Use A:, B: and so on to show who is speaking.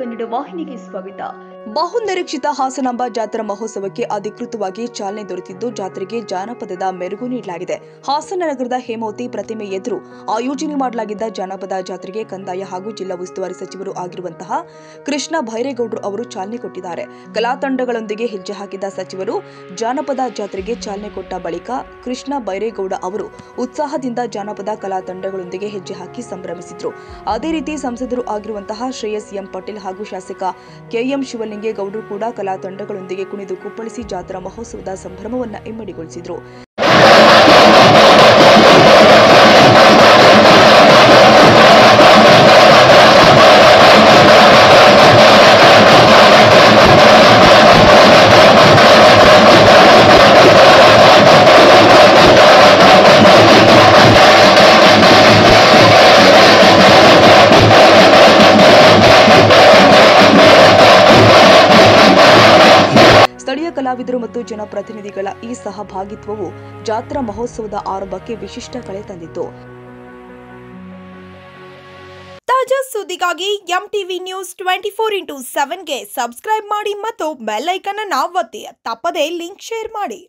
A: ಕನ್ನಡ ವಾಹಿನಿಗೆ ಸ್ವಾಗತ.
B: ಬಹುನಿರೀಕ್ಷಿತ ಹಾಸನಾಂಬ ಜಾತ್ರಾ ಮಹೋತ್ಸವಕ್ಕೆ ಅಧಿಕೃತವಾಗಿ ಚಾಲನೆ ದೊರೆತಿದ್ದು, ಜಾತ್ರೆಗೆ ಜಾನಪದದ ಮೆರುಗು ನೀಡಲಾಗಿದೆ. ಹಾಸನ ನಗರದ ಹೇಮಾವತಿ ಪ್ರತಿಮೆ ಎದುರು ಆಯೋಜನೆ ಮಾಡಲಾಗಿದ್ದ ಜಾನಪದ ಜಾತ್ರೆಗೆ ಕಂದಾಯ ಹಾಗೂ ಜಿಲ್ಲಾ ಉಸ್ತುವಾರಿ ಸಚಿವರು ಆಗಿರುವಂತಹ ಕೃಷ್ಣ ಬೈರೇಗೌಡರು ಅವರು ಚಾಲನೆ ಕೊಟ್ಟಿದ್ದಾರೆ. ಕಲಾ ತಂಡಗಳೊಂದಿಗೆ ಹೆಜ್ಜೆ ಹಾಕಿದ ಸಚಿವರು ಜಾನಪದ ಜಾತ್ರೆಗೆ ಚಾಲನೆ ಕೊಟ್ಟ ಬಳಿಕ ಕೃಷ್ಣ ಬೈರೇಗೌಡ ಅವರು ಉತ್ಸಾಹದಿಂದ ಜಾನಪದ ಕಲಾ ತಂಡಗಳೊಂದಿಗೆ ಹೆಜ್ಜೆ ಹಾಕಿ ಸಂಭ್ರಮಿಸಿದ್ರು. ಅದೇ ರೀತಿ ಸಂಸದರು ಆಗಿರುವಂತಹ ಶ್ರೇಯಸ್ ಎಂ ಪಟೇಲ್ ಹಾಗೂ ಶಾಸಕ ಕೆಎಂ ಶಿವಲಿಂಗೇಗೌಡರು ಕೂಡ ಕಲಾ ತಂಡಗಳೊಂದಿಗೆ ಕುಣಿದು ಕುಪ್ಪಳಿಸಿ ಜಾತ್ರಾ ಮಹೋತ್ಸವದ ಸಂಭ್ರಮವನ್ನು ಇಮ್ಮಡಿಗೊಳಿಸಿದರು. ಸ್ಥಳೀಯ ಕಲಾವಿದರು ಮತ್ತು ಜನಪ್ರತಿನಿಧಿಗಳ ಈ ಸಹಭಾಗಿತ್ವವು ಜಾತ್ರಾ ಮಹೋತ್ಸವದ ಆರಂಭಕ್ಕೆ ವಿಶಿಷ್ಟ ಕಳೆ ತಂದಿತ್ತು.
C: ತಾಜಾ ಸುದ್ದಿಗಾಗಿ ಎಂಟಿವಿ ನ್ಯೂಸ್ 24x7ಗೆ ಸಬ್ಸ್ಕ್ರೈಬ್ ಮಾಡಿ ಮತ್ತು ಬೆಲ್ ಐಕಾನ್ ಅನ್ನು ಒತ್ತಿ. ತಪ್ಪದೇ ಲಿಂಕ್ ಶೇರ್ ಮಾಡಿ.